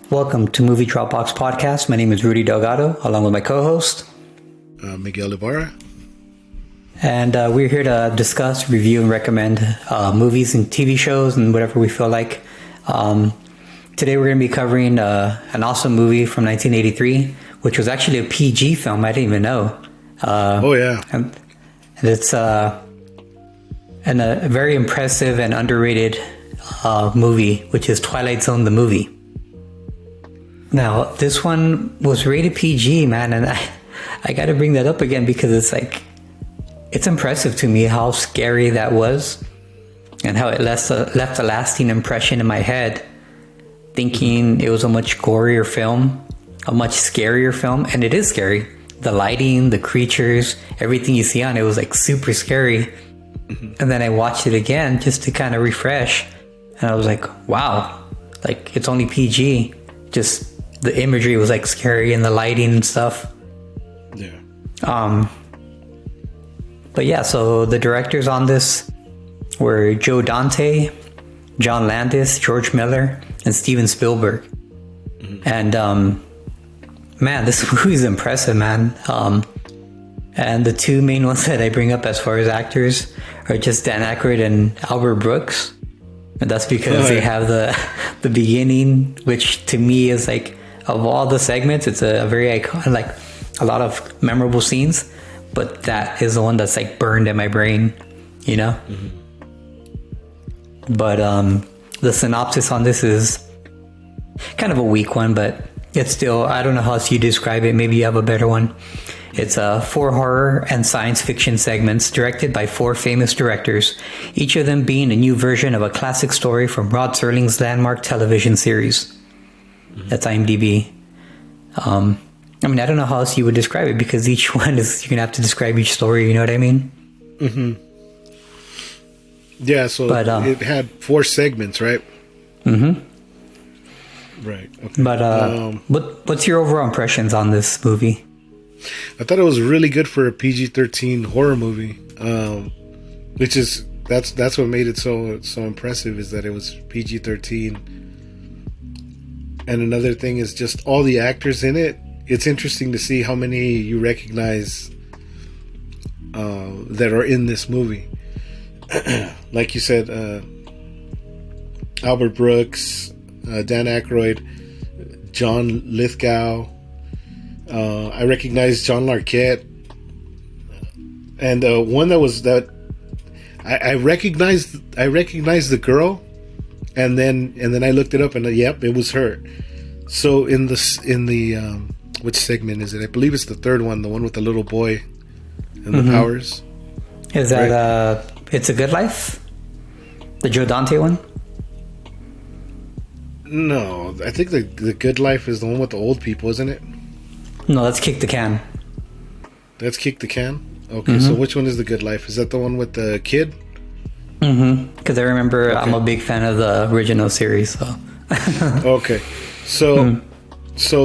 Welcome to Movie Dropbox Podcast. My name is Rudy Delgado, along with my co-host Miguel Ibarra. And we're here to discuss, review, and recommend movies and TV shows and whatever we feel like. Today we're going to be covering an awesome movie from 1983, which was actually a PG film. I didn't even know. And it's a very impressive and underrated movie, which is Twilight Zone, the movie. Now, this one was rated PG, man, and I got to bring that up again because it's impressive to me how scary that was and how it left a lasting impression in my head, thinking it was a much gorier film, a much scarier film, and it is scary. The lighting, the creatures, everything you see on it was super scary. And then I watched it again just to kind of refresh, and I was like, wow, it's only PG. Just the imagery was scary and the lighting and stuff. Yeah. But yeah, so the directors on this were Joe Dante, John Landis, George Miller, and Steven Spielberg. And man, this movie is impressive, man. And the two main ones that I bring up as far as actors are just Dan Aykroyd and Albert Brooks. And that's because they have the beginning, which to me is of all the segments, it's a very iconic, a lot of memorable scenes, but that is the one that's burned in my brain, you know? But the synopsis on this is kind of a weak one, but it's still, I don't know how else you describe it. Maybe you have a better one. It's 4 horror and science fiction segments directed by 4 famous directors, each of them being a new version of a classic story from Rod Serling's landmark television series. That's IMDb. I don't know how else you would describe it because each one is, you're going to have to describe each story, you know what I mean? Yeah, so it had 4 segments, right? Right. Okay. But what's your overall impressions on this movie? I thought it was really good for a PG-13 horror movie, which is that's what made it so impressive, is that it was PG-13. And another thing is just all the actors in it. It's interesting to see how many you recognize that are in this movie. Like you said, Albert Brooks, Dan Aykroyd, John Lithgow. I recognized John Larroquette, and one that I recognized the girl, and then I looked it up, and yep, it was her. So in the which segment is it? I believe it's the 3rd one, the one with the little boy and the powers. Is that right? It's a Good Life, the Joe Dante one? No, I think the Good Life is the one with the old people, isn't it? No, let's Kick the Can. That's Kick the Can? Okay, so which one is the Good Life? Is that the one with the kid? Because I remember I'm a big fan of the original series. So. Okay. So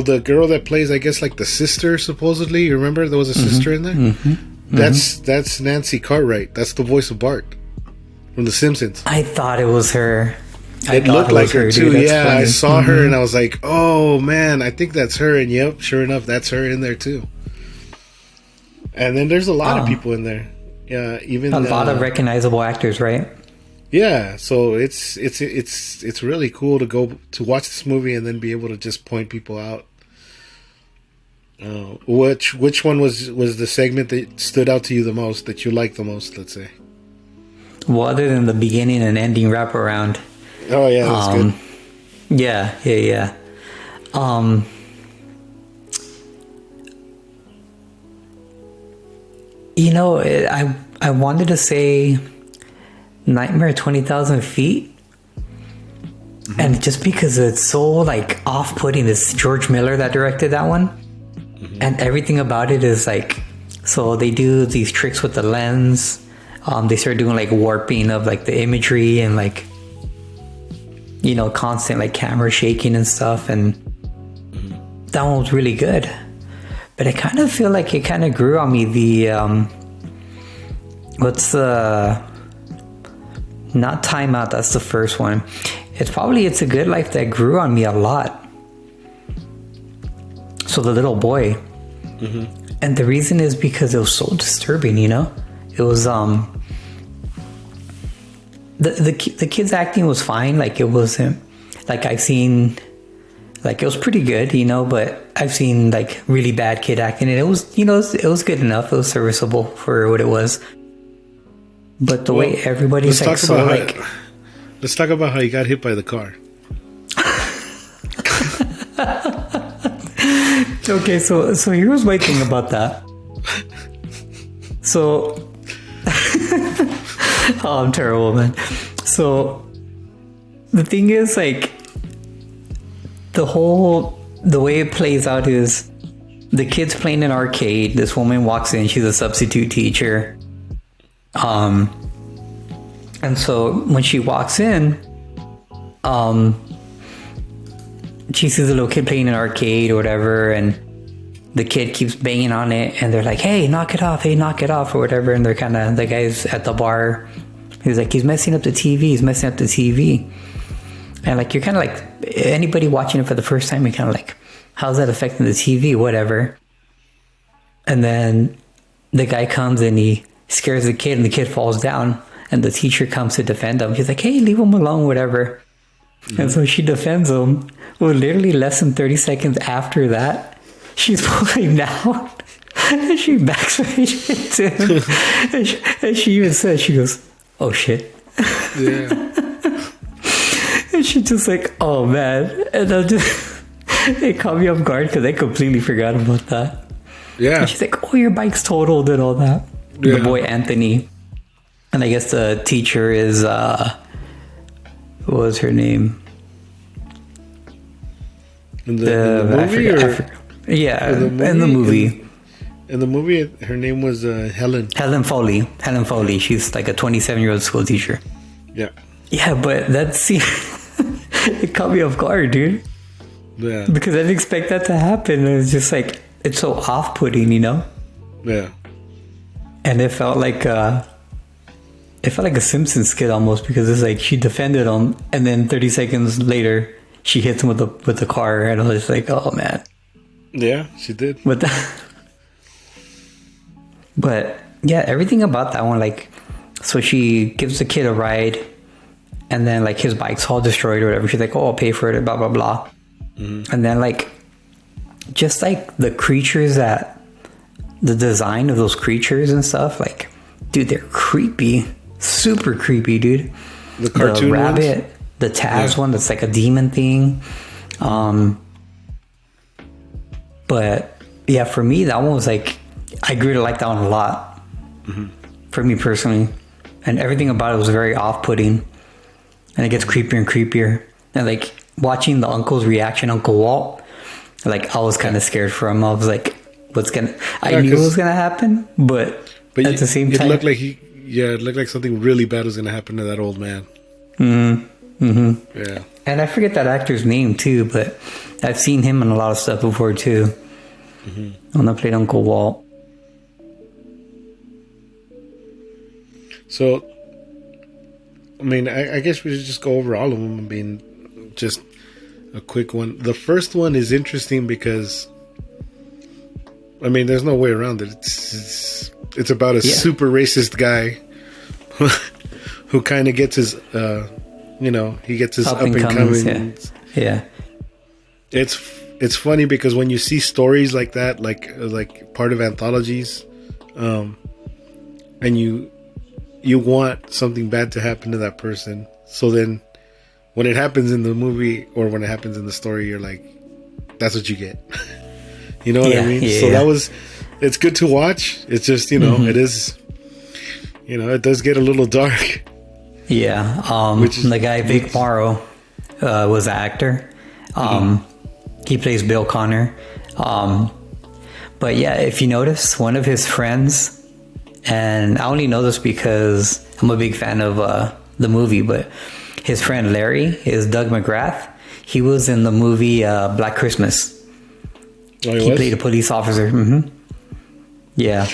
the girl that plays, I guess, the sister, supposedly, you remember there was a sister in there? That's Nancy Cartwright. That's the voice of Bart from The Simpsons. I thought it was her. It looked like her too. Yeah, funny. I saw her and I was like, "Oh man, I think that's her." And yep, sure enough, that's her in there too. And then there's a lot of people in there. Yeah, even a lot of recognizable actors, right? Yeah, so it's really cool to go to watch this movie and then be able to just point people out. Which one was the segment that stood out to you the most, that you liked the most? Let's say. Well, other than the beginning and ending wraparound. Oh yeah, that's good. Yeah. I wanted to say Nightmare at 20,000 Feet, and just because it's so off-putting. It's George Miller that directed that one, and everything about it is so they do these tricks with the lens. They start doing warping of the imagery and constant camera shaking and stuff, and that one was really good. But I kind of feel like it kind of grew on me. The what's the not Time Out? That's the first one. It's a Good Life that grew on me a lot. So the little boy, and the reason is because it was so disturbing. You know, it was the kid's acting was fine. Like it wasn't like I've seen. Like it was pretty good, you know, but I've seen like really bad kid acting, and it was, you know, it was good enough. It was serviceable for what it was. But the way everybody's like so like, let's talk about how you got hit by the car. Okay, so here was my thing about that. So, oh, I'm terrible, man. So the thing is like. The way it plays out is the kid's playing an arcade. This woman walks in. She's a substitute teacher. And so when she walks in, she sees a little kid playing an arcade or whatever, and the kid keeps banging on it, and they're like, "Hey, knock it off! Hey, knock it off!" or whatever. And they're the guy's at the bar. He's like, "He's messing up the TV. He's messing up the TV." And like you're kind of like anybody watching it for the first time, you're kind of like, how's that affecting the TV? Whatever. And then the guy comes and he scares the kid, and the kid falls down, and the teacher comes to defend him. She's like, "Hey, leave him alone, whatever." And so she defends him. Well, literally less than 30 seconds after that, she's falling down, and she backs right into him. And she even says, she goes, "Oh shit." Yeah. And she just like, "Oh man," and it caught me off guard because I completely forgot about that. Yeah. And she's like, "Oh, your bike's totaled," and all that. Yeah. The boy Anthony, and I guess the teacher is what was her name? In the movie, in the movie. In the movie, her name was Helen. Helen Foley. Helen Foley. She's like a 27-year-old school teacher. Yeah. Yeah, but that scene, it caught me off guard, dude. Yeah. Because I didn't expect that to happen. It was just like, it's so off-putting, you know? Yeah. And it felt like a Simpsons skit almost, because it's like she defended him, and then 30 seconds later, she hits him with the car, and I was like, oh man. Yeah, she did. But yeah, everything about that one, like, so she gives the kid a ride, and then like his bike's all destroyed or whatever. She's like, "Oh, I'll pay for it," blah blah blah. And then like, just like the creatures the design of those creatures and stuff, like, dude, they're creepy, super creepy, dude. The cartoon the rabbit, ones? the Taz one that's like a demon thing. But yeah, for me, that one was like, I grew to like that one a lot. For me personally, and everything about it was very off-putting, and it gets creepier and creepier. And like watching the uncle's reaction, Uncle Walt, like I was kind of scared for him. I was like, I knew it was gonna happen, but at the same time, it looked like it looked like something really bad was gonna happen to that old man. Yeah. And I forget that actor's name too, but I've seen him in a lot of stuff before too. When I played Uncle Walt. So, I mean, I guess we should just go over all of them. I mean, just a quick one. The first one is interesting because, I mean, there's no way around it. It's about a super racist guy who kind of gets his, he gets his up and coming. Yeah. It's funny because when you see stories like that, like part of anthologies, and you want something bad to happen to that person. So then when it happens in the movie or when it happens in the story, you're like, that's what you get. You know what I mean? So it's good to watch. It's just, it is, it does get a little dark. Yeah. The guy, Vic Morrow, was an actor. He plays Bill Connor. But yeah, if you notice, one of his friends, and I only know this because I'm a big fan of the movie, but his friend Larry is Doug McGrath. He was in the movie Black Christmas. Oh, he played a police officer. Yeah.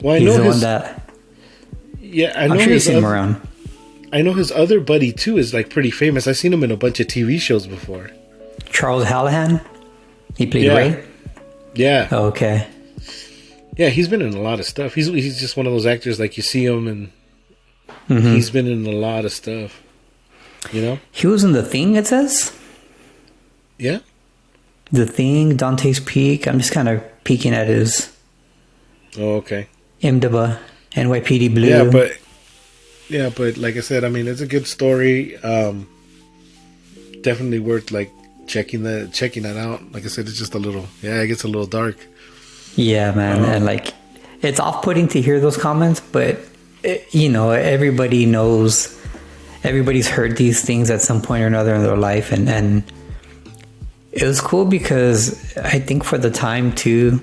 Well, he's the one that... Yeah, I'm sure you've seen him around. I know his other buddy, too, is like pretty famous. I've seen him in a bunch of TV shows before. Charles Hallahan. He played Ray. Yeah. Okay. Yeah, he's been in a lot of stuff. He's just one of those actors, like, you see him and he's been in a lot of stuff. You know? He was in The Thing, it says? Yeah. The Thing, Dante's Peak. I'm just kind of peeking at his Oh, okay. IMDb, NYPD Blue. But like I said, I mean, it's a good story. Definitely worth, like, checking that out. Like I said, it's just it gets a little dark. Yeah, man. And, like, it's off-putting to hear those comments, but, everybody knows, everybody's heard these things at some point or another in their life. And it was cool because I think for the time, too,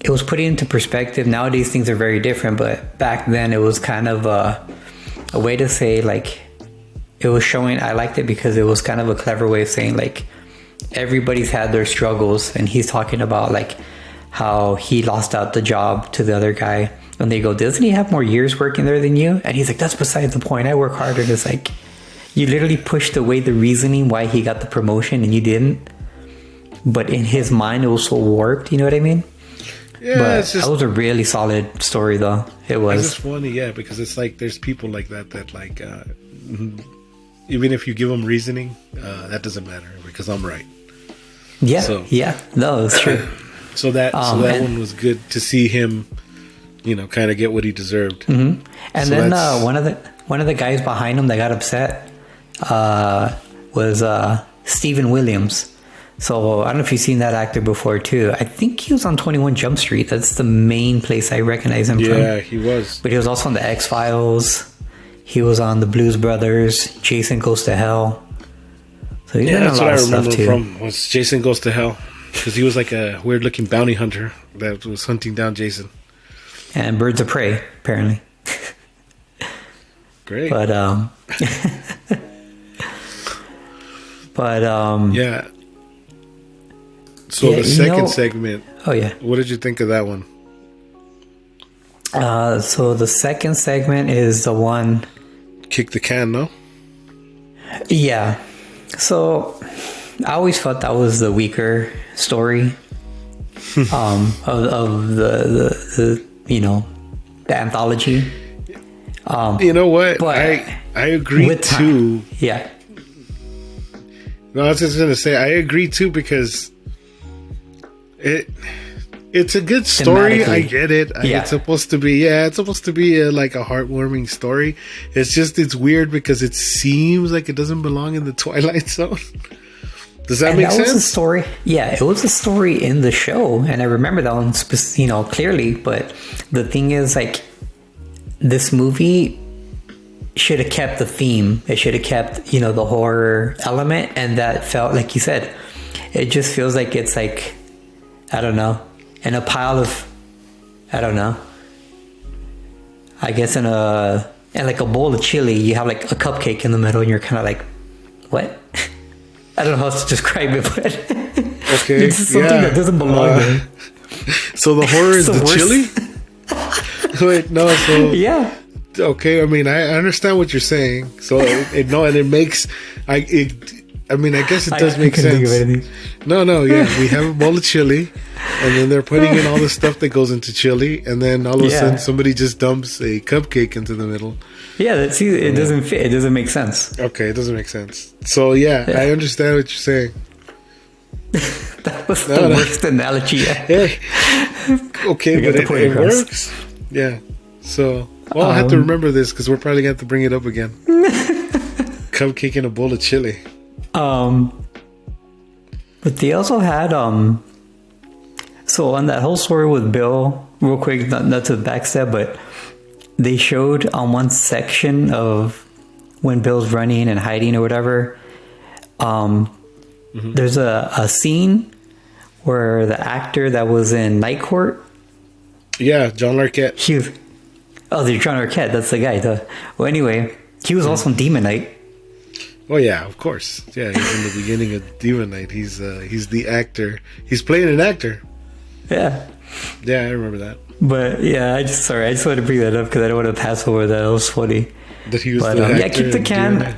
it was putting into perspective. Nowadays, things are very different, but back then, it was kind of a way to say, like, it was showing, I liked it because it was kind of a clever way of saying, like, everybody's had their struggles, and he's talking about, like, how he lost out the job to the other guy, and they go, doesn't he have more years working there than you? And he's like, that's beside the point, I work harder. And it's like, you literally pushed away the reasoning why he got the promotion and you didn't, but in his mind it was so warped, you know what I mean? Yeah, but it's just, that was a really solid story, though. It was. It's just funny, yeah, because it's like there's people like that like, even if you give them reasoning, that doesn't matter because I'm right. Yeah, so, no, it's true. So that one was good to see him, kind of get what he deserved. Mm-hmm. And so then one of the guys behind him that got upset was Steven Williams. So I don't know if you've seen that actor before too. I think he was on 21 Jump Street. That's the main place I recognize him from. Yeah, he was. But he was also on the X-Files. He was on the Blues Brothers. Jason Goes to Hell. So he's that's what I remember from was Jason Goes to Hell, because he was like a weird-looking bounty hunter that was hunting down Jason. And Birds of Prey, apparently. Great. But yeah. So the second segment. Oh yeah. What did you think of that one? So the second segment is the one. Kick the can, no? Yeah. So I always felt that was the weaker story of the the anthology. You know what? But I agree too. Yeah. No, I was just gonna say I agree too, because it's a good story. I get it. Yeah. It's supposed to be like a heartwarming story. It's weird because it seems like it doesn't belong in the Twilight Zone. Does that make sense? Was a story. Yeah, it was a story in the show, and I remember that one, clearly. But the thing is, like, this movie should have kept the theme. It should have kept, the horror element, and that felt, like you said, it just feels like it's like, I don't know, in a pile of, I don't know, I guess in like a bowl of chili, you have like a cupcake in the middle, and you're kind of like, what? I don't know how to describe it, but okay, it's something that doesn't belong there. So the horror is the chili? Wait, no, so yeah. Okay, I mean, I understand what you're saying. So it makes I guess it does make sense. No, yeah, we have a bowl of chili, and then they're putting in all the stuff that goes into chili, and then all of a sudden somebody just dumps a cupcake into the middle. Yeah, it doesn't fit. It doesn't make sense. Okay, it doesn't make sense. So yeah. I understand what you're saying. That was the worst analogy yet. Yeah. Okay, but it works. Yeah. So, I have to remember this because we're probably going to have to bring it up again. Cupcake and a bowl of chili. But they also had so on that whole story with Bill, real quick, not to backstep, but they showed on one section of when Bill's running and hiding or whatever. There's a scene where the actor that was in Night Court. Yeah, John Larroquette. They're John Larroquette. That's the guy. Well, anyway, he was also in Demon Knight. Oh yeah, of course. Yeah, he's in the beginning of Demon Knight. He's the actor. He's playing an actor. Yeah. Yeah, I remember that. But yeah, I just wanted to bring that up because I don't want to pass over that. It was funny. That he was the actor. Kick the can.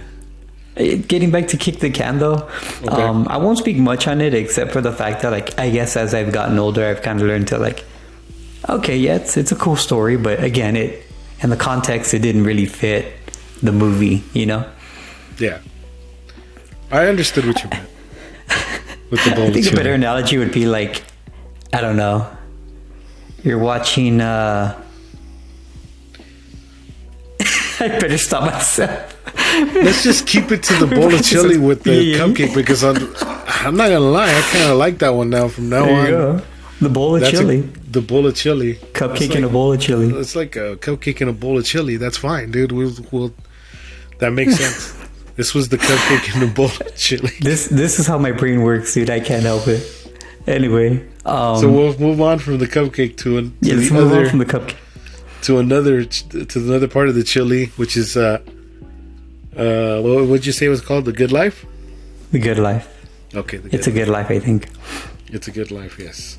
Getting back to Kick the Can, though, Okay. I won't speak much on it except for the fact that, like, I guess as I've gotten older, I've kind of learned to, like, okay, yeah, it's a cool story, but again, in the context, it didn't really fit the movie, you know? Yeah. I understood what you meant with the bowl I of think a chili. better analogy would be like, I don't know, you're watching, I better stop myself. Let's just keep it to the bowl of chili with the Yeah. cupcake because I'm not gonna lie, I kind of like that one now. From now There on, you go. The bowl of chili. The bowl of chili, Cupcake and a bowl of chili. It's like a cupcake and a bowl of chili. That's fine, dude. We'll that makes sense. This was the cupcake and the bowl of chili. This is how my brain works, dude. I can't help it. Anyway, So we'll move on from the cupcake to let's move on from the cupcake. another part of the chili, which is what would you say it was called? The Good Life. The Good Life. Okay, It's a good life, I think. It's a Good Life. Yes.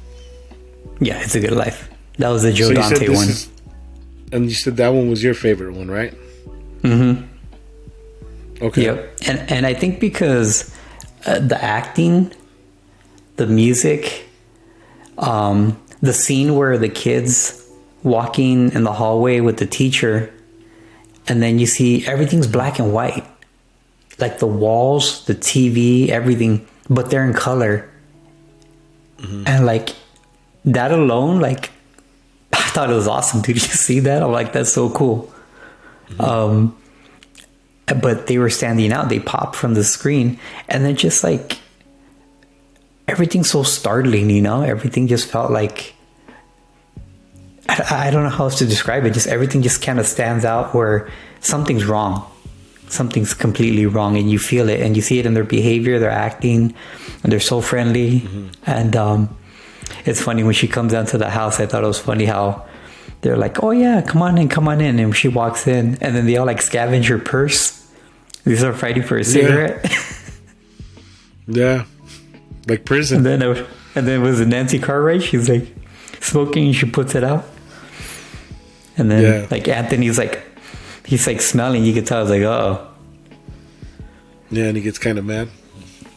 Yeah, it's a good life. That was the Joe So you said Dante this one. and you said that one was your favorite one, right? Mm-hmm. Okay. Yep. And I think because the acting, the music, the scene where the kids walking in the hallway with the teacher, and then you see everything's black and white, like the walls, the TV, everything, but they're in color. And like that alone, like I thought it was awesome. Did you see that? I'm like, that's so cool. But they were standing out. They popped from the screen, and then just like everything's so startling, you know. Everything just felt like I don't know how else to describe it. Just everything just kind of stands out where something's wrong. Something's completely wrong, and you feel it, and you see it in their behavior, their acting, and they're so friendly. And it's funny when she comes down to the house. I thought it was funny how they're like, "Oh yeah, come on in," and she walks in, and then they all like scavenge her purse. These are fighting for a cigarette. Yeah. Like prison. and then it was a Nancy Cartwright. She's like smoking, and she puts it out. And then like Anthony's like, he's like smelling. You could tell. I was like, oh. Yeah, and he gets kind of mad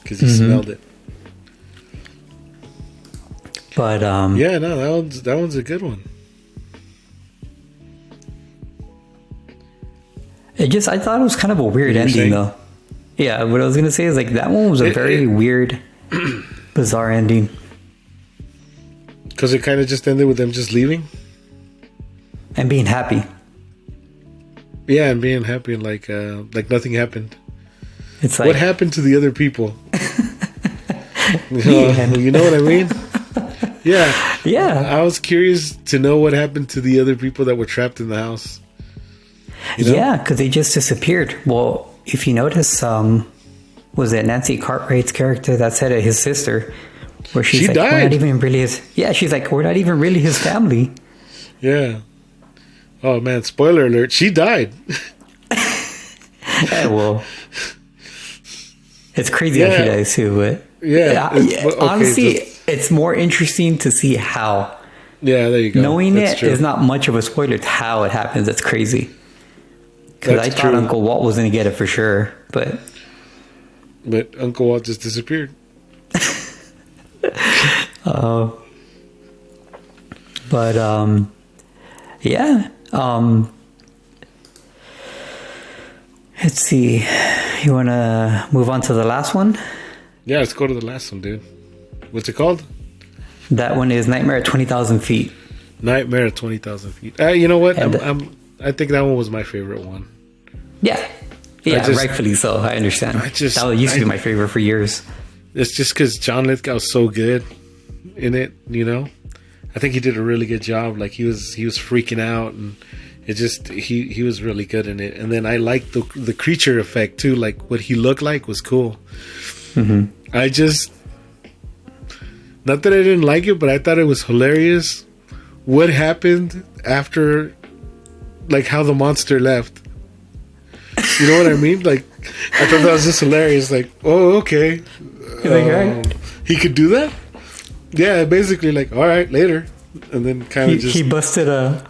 because he smelled it. But Yeah, no, that one's a good one. I thought it was kind of a weird You were ending saying? though. Yeah, what I was gonna say is like that one was a very weird, bizarre ending. Because it kind of just ended with them just leaving. And being happy. Yeah, and being happy and like nothing happened. It's like What happened to the other people? Yeah. You know what I mean? Yeah. Yeah. I was curious to know what happened to the other people that were trapped in the house. You know? Yeah, because they just disappeared. Well, if you notice, was it Nancy Cartwright's character that said it, his sister, where she's She like, we're died. not even really his. Yeah, she's like, we're not even really his family. Yeah. Oh man, spoiler alert, she died. Yeah, well, it's crazy how she Yeah. dies too, but Yeah. Okay, honestly, just- it's more interesting to see how. yeah, there you go. Knowing That's it true. is not much of a spoiler. It's how it happens that's crazy. Because I That's thought true. Uncle Walt was going to get it for sure, but But Uncle Walt just disappeared. but yeah. Let's see. You want to move on to the last one? Yeah, let's go to the last one, dude. What's it called? That one is Nightmare at 20,000 Feet. Nightmare at 20,000 feet. You know what? And- I think that one was my favorite one. Yeah. Yeah, just- rightfully so. I understand. I just- that used to be my favorite for years. It's just because John Lithgow's so good in it, you know. I think he did a really good job. Like he was freaking out, and it just he was really good in it. And then I liked the creature effect too. Like what he looked like was cool. I just, not that I didn't like it, but I thought it was hilarious. What happened after, like how the monster left? You know what I mean? Like I thought that was just hilarious. Like, oh, okay. You're like, all right. He could do that? Yeah, basically like, all right, later. And then kind of just... He busted a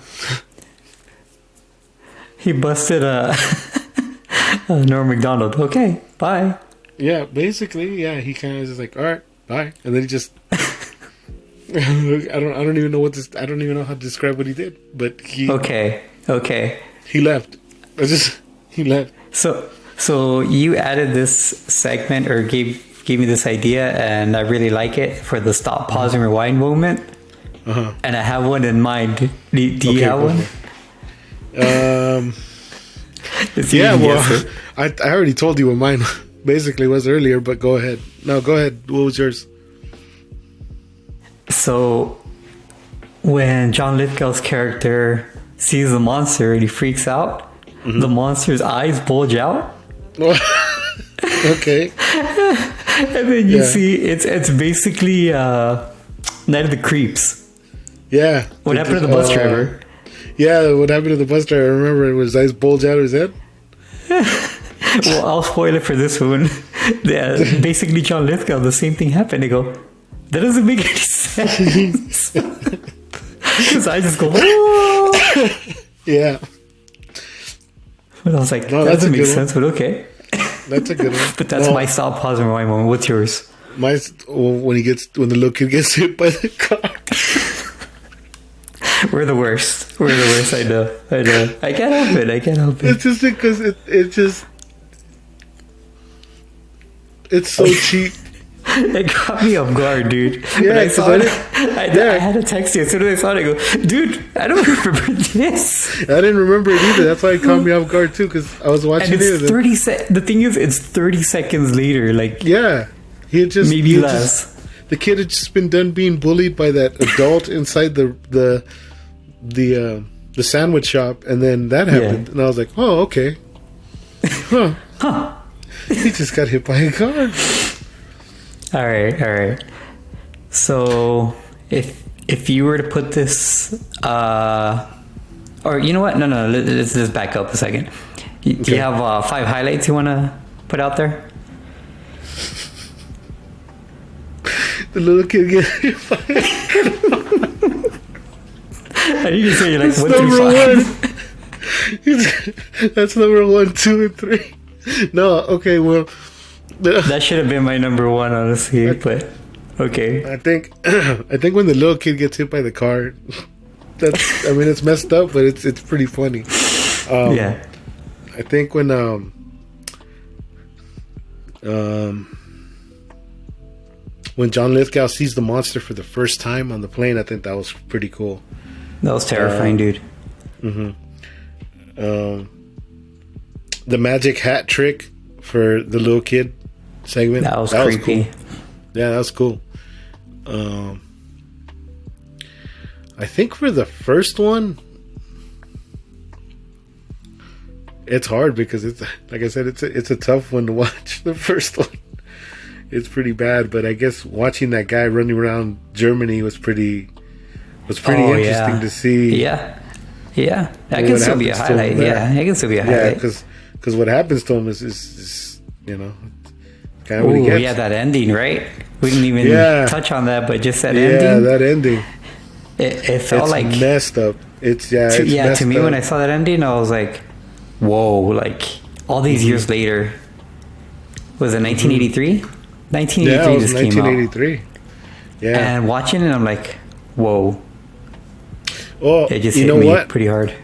Norm Macdonald. Okay, bye. Yeah, basically, yeah. He kind of just like, all right, bye, and then he just. I don't even know what this. I don't even know how to describe what he did. But he. Okay. He left. He left. So you added this segment or gave me this idea, and I really like it for the stop, pause, and rewind moment. And I have one in mind. Do you have one? Yeah, well, I already told you what mine basically was earlier, but go ahead. No, go ahead. What was yours? So, when John Lithgow's character sees the monster and he freaks out, the monster's eyes bulge out. Okay. And then you see it's basically Night of the Creeps. Yeah. What happened to the bus driver? Yeah, what happened to the bus driver? I remember it was eyes bulge out of his head. Well, I'll spoil it for this one. Yeah, basically, John Lithgow, the same thing happened. They go, that doesn't make any sense. Because I just go, whoa! Yeah. But I was like, No, that that's a doesn't make good one. sense, but okay. That's a good one. But that's my stop, pause, and rewind moment. What's yours? Mine's when the little kid gets hit by the car. We're the worst. I know. I can't help it. It's just because it's so cheap. It got me off guard, dude. Yeah, When I saw I it. I had to text you as soon as I saw it. I go, dude, I don't remember this. I didn't remember it either. That's why it caught me off guard too, because I was watching And it's it. 30 The thing is, it's 30 seconds later. Like, Yeah, he had just maybe less. The kid had just been done being bullied by that adult inside the sandwich shop, and then that happened, and I was like, oh, okay, huh. He just got hit by a car. All right. So if you were to put this, or you know what? No. Let's just back up a second. Do you have 5 highlights you want to put out there? The little kid get hit by a car. I need to say like That's 1 through number 5. one. That's number 1, 2, and 3. No, okay, well, That should have been my number 1, honestly. But okay. I think when the little kid gets hit by the car, it's messed up, but it's pretty funny. Yeah. I think when John Lithgow sees the monster for the first time on the plane, I think that was pretty cool. That was terrifying, dude. The magic hat trick for the little kid segment. That was creepy. Cool. Yeah, that was cool. I think for the first one, it's hard because it's, like I said, it's a tough one to watch. The first one, it's pretty bad. But I guess watching that guy running around Germany was pretty interesting to see. Yeah. That can still be a highlight. Yeah, it can still be a highlight. Yeah, because what happens to him is kind of what he gets. Yeah, that ending, right? We didn't even touch on that, but just that ending. Yeah, that ending. It felt like messed up. To me, when I saw that ending, I was like, whoa, like all these years later. Was it 1983? 1983 yeah, it was just came out. 1983. Yeah. And watching it, I'm like, whoa. Oh, It just you hit know me what? pretty hard.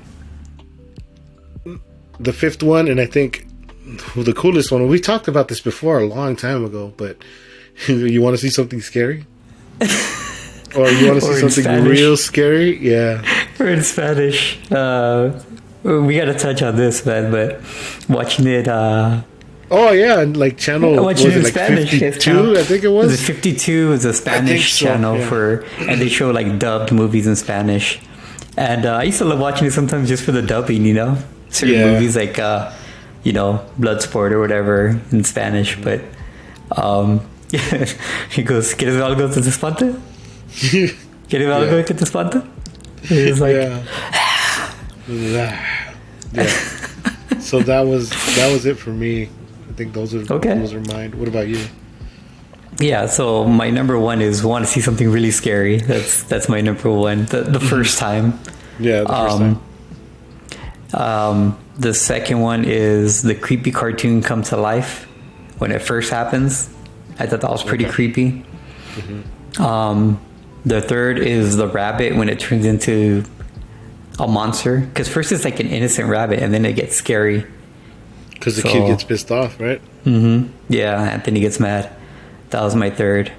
The fifth one, and I think the coolest one. We talked about this before a long time ago, but you want to see something scary? Or you want to see something Spanish. real scary? Yeah. Or in Spanish. We got to touch on this, man, but watching it... Oh yeah, and like channel was watching it it in like Spanish. 52? I think it was. The 52 is a Spanish so, channel yeah. and they show like dubbed movies in Spanish. And I used to love watching it sometimes just for the dubbing, certain movies like, Bloodsport or whatever in Spanish. But he goes, ¿Quieres ver algo que te espante? ¿Quieres ver algo que te espante? He was like, yeah. So that was it for me. I think those are mine. What about you? Yeah, so my number 1 is want to see something really scary. That's my number 1. The first time. Yeah, the first time. The second one is the creepy cartoon come to life when it first happens. I thought that was pretty creepy. The third is the rabbit when it turns into a monster. Because first it's like an innocent rabbit and then it gets scary. Because the kid gets pissed off, right? Yeah, Anthony gets mad. That was my third.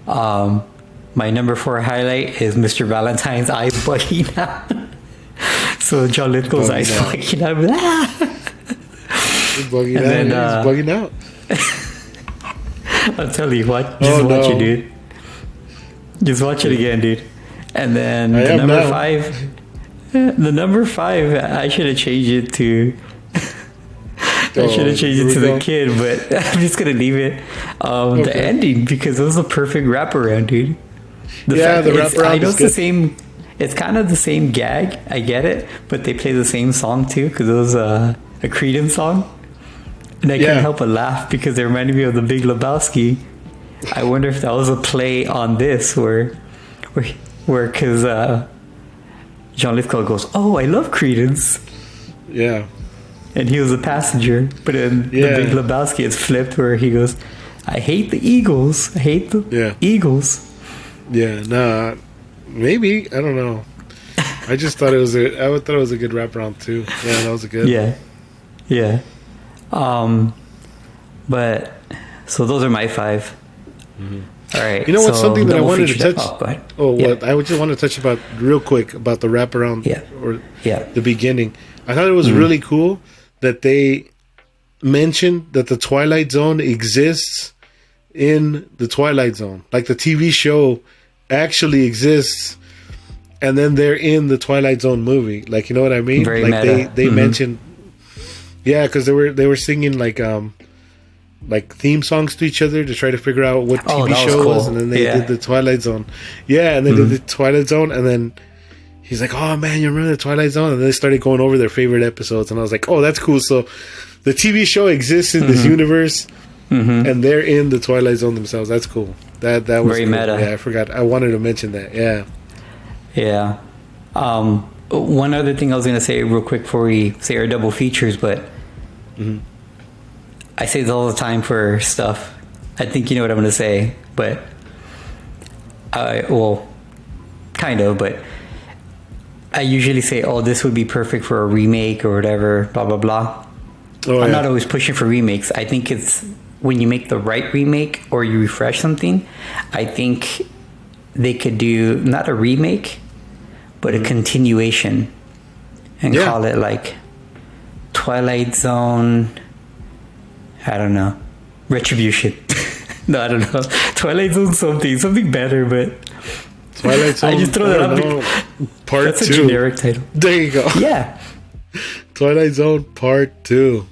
My number 4 highlight is Mr. Valentine's eyes bugging out. So John Lithgow's eyes bugging out. He's bugging out. I'll tell you what. Just watch it, dude. Just watch it again, dude. And then the number 5, I should have changed it to... the kid, but I'm just gonna leave it. The ending, because it was a perfect wraparound, dude. The wraparound. I know it's the same. It's kind of the same gag. I get it, but they play the same song too, because it was a Creedence song, and I couldn't help but laugh because it reminded me of The Big Lebowski. I wonder if that was a play on this, where because John Lithgow goes, "Oh, I love Creedence." Yeah. And he was a passenger, but in The Big Lebowski, it's flipped where he goes, "I hate the Eagles. I hate the Eagles." Yeah, nah, maybe, I don't know. I just thought it was a good wraparound too. Yeah, that was a good. Yeah. But so those are my 5. All right. You know what's something that I wanted to touch? What I would just want to touch about real quick about the wraparound or the beginning. I thought it was really cool that they mentioned that the Twilight Zone exists in the Twilight Zone. Like the TV show actually exists, and then they're in the Twilight Zone movie. Like, you know what I mean? Very like meta. they mentioned, because they were singing like theme songs to each other to try to figure out what TV show was, and then they did the Twilight Zone. Yeah, and they did the Twilight Zone, and then he's like, "Oh man, you remember the Twilight Zone?" And then they started going over their favorite episodes, and I was like, "Oh, that's cool." So the TV show exists in this universe, and they're in the Twilight Zone themselves. That's cool. That was very cool. meta. Yeah, I forgot. I wanted to mention that. Yeah. One other thing I was gonna say real quick before we say our double features, but I say this all the time for stuff. I think you know what I'm gonna say, but kind of, but. I usually say, "Oh, this would be perfect for a remake or whatever, blah blah blah." I'm not always pushing for remakes. I think it's when you make the right remake or you refresh something. I think they could do not a remake, but a continuation, and call it like Twilight Zone. I don't know, Retribution. No, I don't know. Twilight Zone something better, but. Twilight Zone. I just throw that up. Part 2. That's a generic title. There you go. Yeah. Twilight Zone Part 2.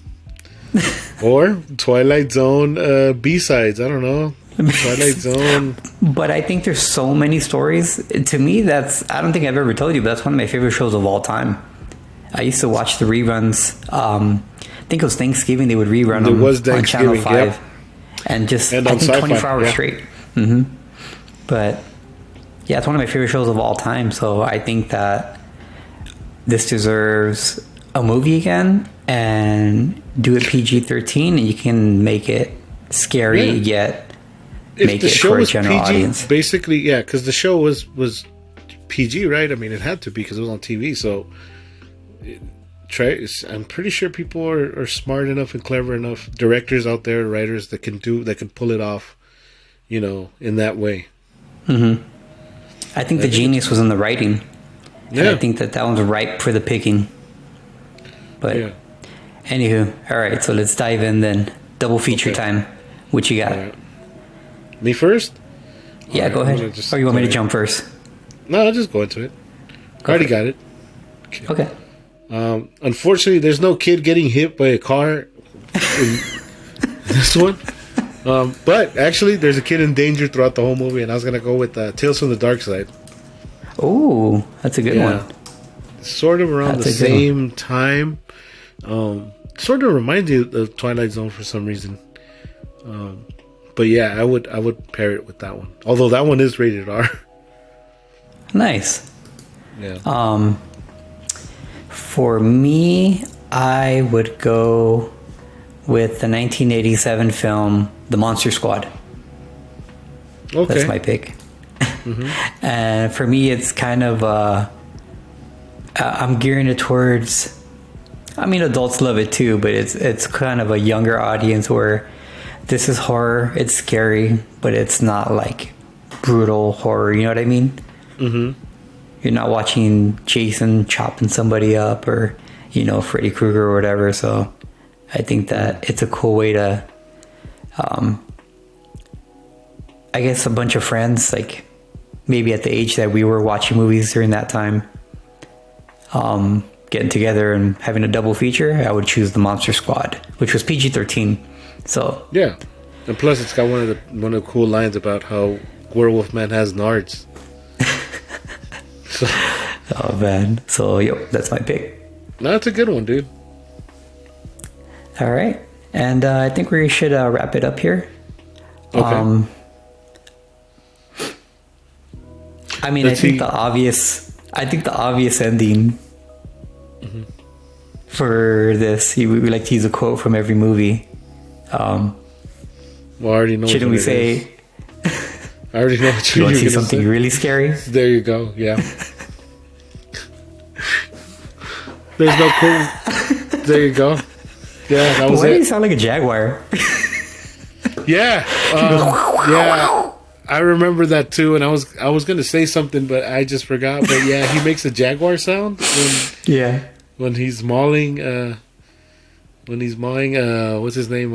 Or Twilight Zone B-sides. I don't know. Twilight Zone. But I think there's so many stories. To me, I don't think I've ever told you, but that's one of my favorite shows of all time. I used to watch the reruns. I think it was Thanksgiving. They would rerun them on Channel 5. And just, I think 24 hours straight. But... yeah, it's one of my favorite shows of all time. So I think that this deserves a movie again, and do it PG-13, and you can make it scary yet make it for a general audience. Basically, because the show was PG, right? I mean, it had to be because it was on TV. So I'm pretty sure people are smart enough and clever enough, directors out there, writers that can pull it off, in that way. I think the genius was in the writing. And I think that one's ripe for the picking. But anywho, all right, so let's dive in then. Double feature time. What you got? Right. Me first? Yeah, go ahead. Or you want me to jump first? No, I'll just go into it. I already got it. Okay. Unfortunately, there's no kid getting hit by a car in this one. But actually, there's a kid in danger throughout the whole movie, and I was going to go with Tales from the Dark Side. Oh, that's a good one. Sort of around the same time. Sort of reminds you of Twilight Zone for some reason. But yeah, I would pair it with that one. Although that one is rated R. Nice. Yeah. For me, I would go with the 1987 film The Monster Squad. Okay. That's my pick. And for me, it's kind of I'm gearing it towards. I mean, adults love it too, but it's kind of a younger audience where this is horror. It's scary, but it's not like brutal horror. You know what I mean? Mm-hmm. You're not watching Jason chopping somebody up or, Freddy Krueger or whatever. So I think that it's a cool way to, I guess, a bunch of friends, like maybe at the age that we were watching movies during that time, getting together and having a double feature. I would choose The Monster Squad, which was PG-13. So yeah, and plus it's got one of the cool lines about how Werewolf Man has nards. So, oh man, so that's my pick. no, that's a good one, dude. All right, and I think we should wrap it up here. Okay. I mean, I think the obvious ending for this, we like to use a quote from every movie. Well, I already know. Shouldn't we say? I already know what You you're want to see gonna something say. really scary? There you go. Yeah. There's no cool. There you go. Yeah, that was Why do you it. sound like a jaguar? Yeah. Yeah. I remember that too, and I was gonna say something, but I just forgot. But yeah, he makes a jaguar sound Yeah. when he's mauling. What's his name?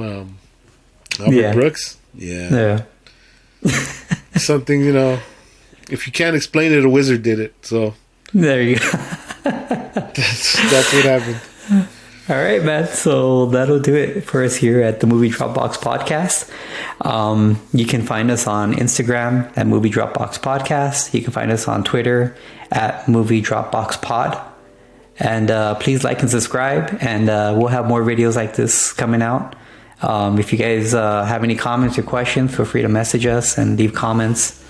Albert Brooks. Yeah. Yeah. Something, if you can't explain it, a wizard did it. So There you go. that's what happened. All right, man. So that'll do it for us here at the Movie Dropbox Podcast. You can find us on Instagram at Movie Dropbox Podcast. You can find us on Twitter at Movie Dropbox Pod. And please like and subscribe. And we'll have more videos like this coming out. If you guys have any comments or questions, feel free to message us and leave comments.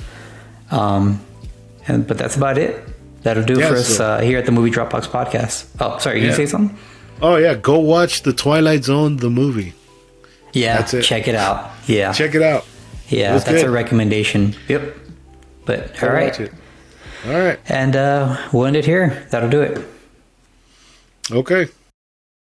But that's about it. That'll do for us here at the Movie Dropbox Podcast. Oh, sorry, you say something? Oh yeah, go watch the Twilight Zone, the movie. Yeah, That's it. check it out. Yeah, Check it out. yeah, That's that's good. a recommendation. Yep. But Go all right, watch it. All right. and we'll end it here. That'll do it. Okay.